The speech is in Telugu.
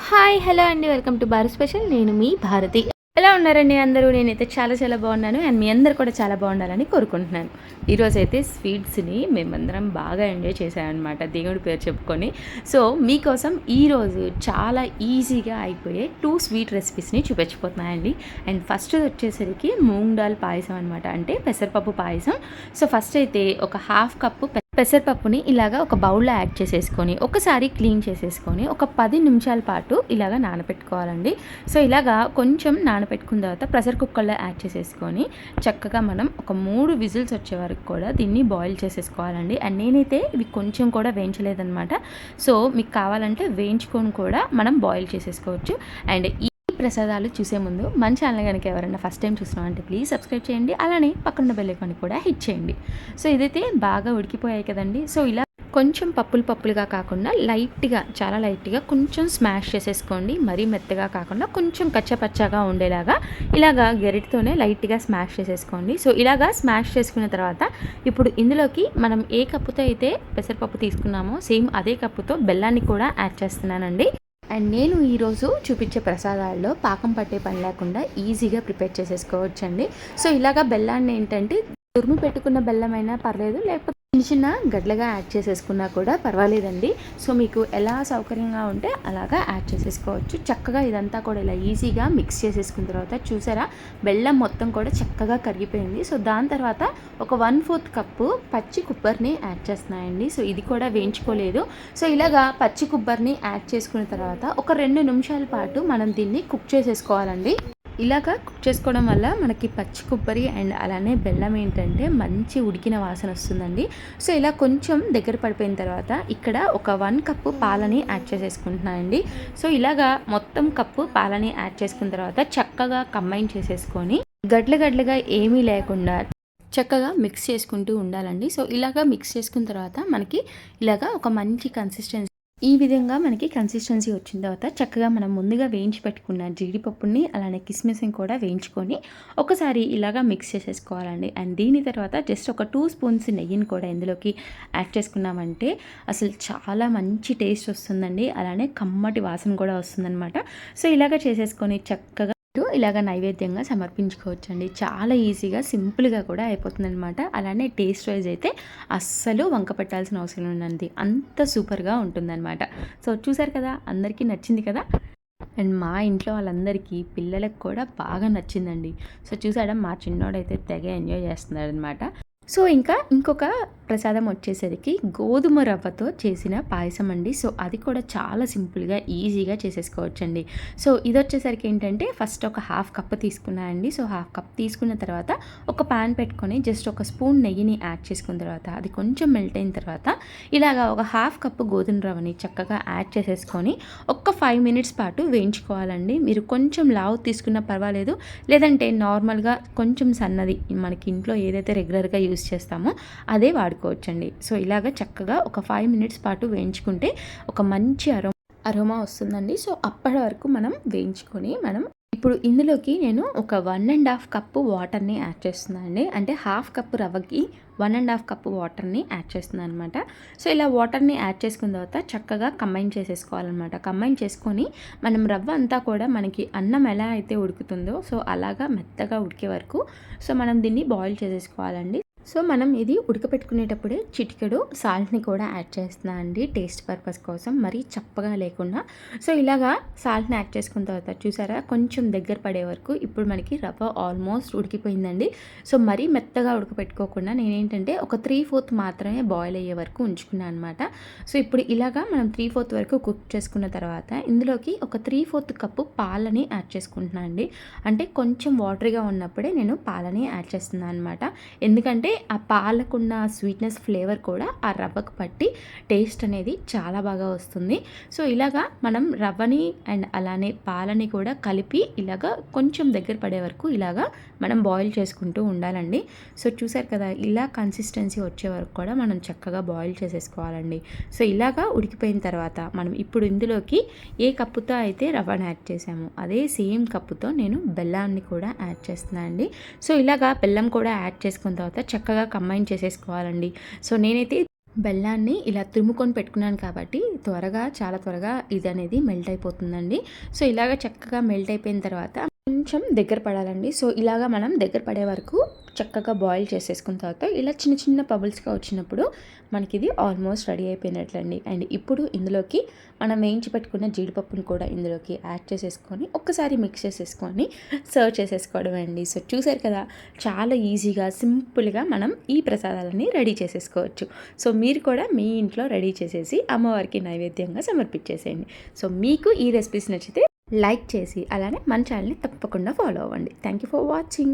హాయ్ హలో అండి, వెల్కమ్ టు భారత్ స్పెషల్. నేను మీ భారతి. ఎలా ఉన్నారండి అందరూ? నేనైతే చాలా చాలా బాగున్నాను అండ్ మీ అందరు కూడా చాలా బాగుండాలని కోరుకుంటున్నాను. ఈరోజు అయితే స్వీట్స్ని మేమందరం బాగా ఎంజాయ్ చేసామన్నమాట, దేవుడి పేరు చెప్పుకొని. సో మీకోసం ఈరోజు చాలా ఈజీగా అయిపోయే 2 స్వీట్ రెసిపీస్ని చూపించిపోతున్నాయండి. అండ్ ఫస్ట్ వచ్చేసరికి మూంగ్ దాల్ పాయసం అనమాట, అంటే పెసరపప్పు పాయసం. సో ఫస్ట్ అయితే ఒక హాఫ్ కప్పు పెసరపప్పుని ఇలాగా ఒక బౌల్లో యాడ్ చేసేసుకొని ఒకసారి క్లీన్ చేసేసుకొని ఒక 10 నిమిషాల పాటు ఇలాగ నానబెట్టుకోవాలండి. సో ఇలాగా కొంచెం నానబెట్టుకున్న తర్వాత ప్రెషర్ కుక్కర్లో యాడ్ చేసేసుకొని చక్కగా మనం ఒక 3 విజిల్స్ వచ్చే వరకు కూడా దీన్ని బాయిల్ చేసేసుకోవాలండి. అండ్ నేనైతే ఇవి కొంచెం కూడా వేయించలేదన్నమాట. సో మీకు కావాలంటే వేయించుకొని కూడా మనం బాయిల్ చేసేసుకోవచ్చు. అండ్ ప్రసాదాలు చూసే ముందు మన ఛానల్ కనుక ఎవరైనా ఫస్ట్ టైం చూస్తున్నామంటే ప్లీజ్ సబ్స్క్రైబ్ చేయండి, అలానే పక్కన బెల్ ఐకాన్ కూడా హిట్ చేయండి. సో ఇదైతే బాగా ఉడికిపోయాయి కదండి. సో ఇలా కొంచెం పప్పులుగా కాకుండా లైట్గా, చాలా లైట్గా కొంచెం స్మాష్ చేసేసుకోండి. మరీ మెత్తగా కాకుండా కొంచెం కచ్చపచ్చగా ఉండేలాగా ఇలాగా గెరిటితోనే లైట్గా స్మాష్ చేసేసుకోండి. సో ఇలాగా స్మాష్ చేసుకున్న తర్వాత ఇప్పుడు ఇందులోకి మనం ఏ కప్పుతో అయితే పెసరపప్పు తీసుకున్నామో సేమ్ అదే కప్పుతో బెల్లాన్ని కూడా యాడ్ చేస్తున్నానండి. అండ్ నేను ఈరోజు చూపించే ప్రసాదాల్లో పాకం పట్టే పని లేకుండా ఈజీగా ప్రిపేర్ చేసేసుకోవచ్చండి. సో ఇలాగా బెల్లాన్ని ఏంటంటే తురుము పెట్టుకున్న బెల్లమైనా పర్లేదు, లేకపోతే చిన్న గడ్డలుగా యాడ్ చేసేసుకున్నా కూడా పర్వాలేదండి. సో మీకు ఎలా సౌకర్యంగా ఉంటే అలాగా యాడ్ చేసేసుకోవచ్చు. చక్కగా ఇదంతా కూడా ఇలా ఈజీగా మిక్స్ చేసేసుకున్న తర్వాత చూసారా, బెల్లం మొత్తం కూడా చక్కగా కరిగిపోయింది. సో దాని తర్వాత ఒక 1/4 కప్పు పచ్చి కొబ్బరిని యాడ్ చేస్తున్నాయండి. సో ఇది కూడా వేయించుకోలేదు. సో ఇలాగా పచ్చి కొబ్బరిని యాడ్ చేసుకున్న తర్వాత ఒక 2 నిమిషాల పాటు మనం దీన్ని కుక్ చేసేసుకోవాలండి. ఇలాగా కుక్ చేసుకోవడం వల్ల మనకి పచ్చి కొబ్బరి అండ్ అలానే బెల్లం ఏంటంటే మంచి ఉడికిన వాసన వస్తుందండి. సో ఇలా కొంచెం దగ్గర పడిపోయిన తర్వాత ఇక్కడ ఒక 1 కప్పు పాలని యాడ్ చేసేసుకుంటున్నానండి. సో ఇలాగా మొత్తం కప్పు పాలని యాడ్ చేసుకున్న తర్వాత చక్కగా కంబైన్ చేసేసుకొని గడ్డలుగా ఏమీ లేకుండా చక్కగా మిక్స్ చేసుకుంటూ ఉండాలండి. సో ఇలాగా మిక్స్ చేసుకున్న తర్వాత మనకి ఇలాగా ఒక మంచి కన్సిస్టెన్సీ, ఈ విధంగా మనకి కన్సిస్టెన్సీ వచ్చిన తర్వాత చక్కగా మనం ముందుగా వేయించి పెట్టుకున్న జీడిపప్పుని అలానే కిస్మిస్ని కూడా వేయించుకొని ఒకసారి ఇలాగా మిక్స్ చేసేసుకోవాలండి. అండ్ దీని తర్వాత జస్ట్ ఒక 2 స్పూన్స్ నెయ్యిని కూడా ఇందులోకి యాడ్ చేసుకున్నామంటే అసలు చాలా మంచి టేస్ట్ వస్తుందండి, అలానే కమ్మటి వాసన కూడా వస్తుందన్నమాట. సో ఇలాగా చేసేసుకొని చక్కగా ఇలాగ నైవేద్యంగా సమర్పించుకోవచ్చండి. చాలా ఈజీగా సింపుల్గా కూడా అయిపోతుంది అనమాట. అలానే టేస్ట్ వైజ్ అయితే అస్సలు వంక పెట్టాల్సిన అవసరం ఉన్నది, అంత సూపర్గా ఉంటుందన్నమాట. సో చూసారు కదా, అందరికీ నచ్చింది కదా. అండ్ మా ఇంట్లో వాళ్ళందరికీ, పిల్లలకు కూడా బాగా నచ్చిందండి. సో చూసాడా, మా చిన్నోడైతే తెగ ఎంజాయ్ చేస్తున్నాడు అనమాట. సో ఇంకొక ప్రసాదం వచ్చేసరికి గోధుమ రవ్వతో చేసిన పాయసం అండి. సో అది కూడా చాలా సింపుల్గా ఈజీగా చేసేసుకోవచ్చండి. సో ఇది వచ్చేసరికి ఏంటంటే ఫస్ట్ ఒక హాఫ్ కప్ తీసుకున్నానండి. సో హాఫ్ కప్ తీసుకున్న తర్వాత ఒక ప్యాన్ పెట్టుకొని జస్ట్ ఒక స్పూన్ నెయ్యిని యాడ్ చేసుకున్న తర్వాత అది కొంచెం మెల్ట్ అయిన తర్వాత ఇలాగా ఒక హాఫ్ కప్పు గోధుమ రవ్వని చక్కగా యాడ్ చేసేసుకొని ఒక్క 5 మినిట్స్ పాటు వేయించుకోవాలండి. మీరు కొంచెం లావు తీసుకున్నా పర్వాలేదు, లేదంటే నార్మల్గా కొంచెం సన్నది మనకి ఇంట్లో ఏదైతే రెగ్యులర్గా యూజ్ చేస్తామో అదే వాడుకోవచ్చండి. సో ఇలాగ చక్కగా ఒక 5 మినిట్స్ పాటు వేయించుకుంటే ఒక మంచి అరోమా వస్తుందండి. సో అప్పటి వరకు మనం వేయించుకొని ఇప్పుడు ఇందులోకి నేను ఒక 1.5 కప్పు వాటర్ని యాడ్ చేస్తున్నాను అండి. అంటే హాఫ్ కప్పు రవ్వకి 1.5 కప్పు వాటర్ని యాడ్ చేస్తున్నాను అనమాట. సో ఇలా వాటర్ని యాడ్ చేసుకున్న తర్వాత చక్కగా కంబైన్ చేసేసుకోవాలన్నమాట. కంబైన్ చేసుకొని మనం రవ్వ అంతా కూడా మనకి అన్నం ఎలా అయితే ఉడుకుతుందో సో అలాగా మెత్తగా ఉడికే వరకు సో మనం దీన్ని బాయిల్ చేసేసుకోవాలండి. సో మనం ఇది ఉడకపెట్టుకునేటప్పుడే చిటికెడు సాల్ట్ని కూడా యాడ్ చేస్తున్నాను అండి, టేస్ట్ పర్పస్ కోసం, మరీ చప్పగా లేకుండా. సో ఇలాగా సాల్ట్ని యాడ్ చేసుకున్న తర్వాత చూసారా, కొంచెం దగ్గర పడే వరకు ఇప్పుడు మనకి రవ్వ ఆల్మోస్ట్ ఉడికిపోయిందండి. సో మరీ మెత్తగా ఉడకపెట్టుకోకుండా నేనేంటంటే ఒక 3/4 మాత్రమే బాయిల్ అయ్యే వరకు ఉంచుకున్నాను అనమాట. సో ఇప్పుడు ఇలాగా మనం 3/4 వరకు కుక్ చేసుకున్న తర్వాత ఇందులోకి ఒక 3/4 కప్పు పాలని యాడ్ చేసుకుంటున్నాను అండి. అంటే కొంచెం వాటరీగా ఉన్నప్పుడే నేను పాలని యాడ్ చేస్తున్నాను అనమాట. ఎందుకంటే ఆ పాలకున్న స్వీట్నెస్ ఫ్లేవర్ కూడా ఆ రవ్వకు పట్టి టేస్ట్ అనేది చాలా బాగా వస్తుంది. సో ఇలాగా మనం రవ్వని అండ్ అలానే పాలని కూడా కలిపి ఇలాగా కొంచెం దగ్గర పడే వరకు ఇలాగా మనం బాయిల్ చేసుకుంటూ ఉండాలండి. సో చూసారు కదా, ఇలా కన్సిస్టెన్సీ వచ్చే వరకు కూడా మనం చక్కగా బాయిల్ చేసేసుకోవాలండి. సో ఇలాగా ఉడికిపోయిన తర్వాత మనం ఇప్పుడు ఇందులోకి ఏ కప్పుతో అయితే రవ్వను యాడ్ చేసామో అదే సేమ్ కప్పుతో నేను బెల్లాన్ని కూడా యాడ్ చేస్తున్నాను అండి. సో ఇలాగా బెల్లం కూడా యాడ్ చేసుకున్న తర్వాత చక్కగా కంబైన్ చేసేసుకోవాలండి. సో నేనైతే బెల్లాన్ని ఇలా తురుముకొని పెట్టుకున్నాను కాబట్టి చాలా త్వరగా ఇది అనేది మెల్ట్ అయిపోతుందండి. సో ఇలాగ చక్కగా మెల్ట్ అయిపోయిన తర్వాత కొంచెం దగ్గర పడాలండి. సో ఇలాగ మనం దగ్గర పడే వరకు చక్కగా బాయిల్ చేసేసుకున్న తర్వాత ఇలా చిన్న చిన్న బబుల్స్గా వచ్చినప్పుడు మనకి ఇది ఆల్మోస్ట్ రెడీ అయిపోయినట్లండి. అండ్ ఇప్పుడు ఇందులోకి మనం వేయించి పెట్టుకున్న జీడిపప్పుని కూడా ఇందులోకి యాడ్ చేసేసుకొని ఒక్కసారి మిక్స్ చేసేసుకొని సర్వ్ చేసేసుకోవడం అండి. సో చూసారు కదా, చాలా ఈజీగా సింపుల్గా మనం ఈ ప్రసాదాలని రెడీ చేసేసుకోవచ్చు. సో మీరు కూడా మీ ఇంట్లో రెడీ చేసేసి అమ్మవారికి నైవేద్యంగా సమర్పించేసేయండి. సో మీకు ఈ రెసిపీస్ నచ్చితే లైక్ చేసి అలానే మన ఛానల్ని తప్పకుండా ఫాలో అవ్వండి. Thank you for watching.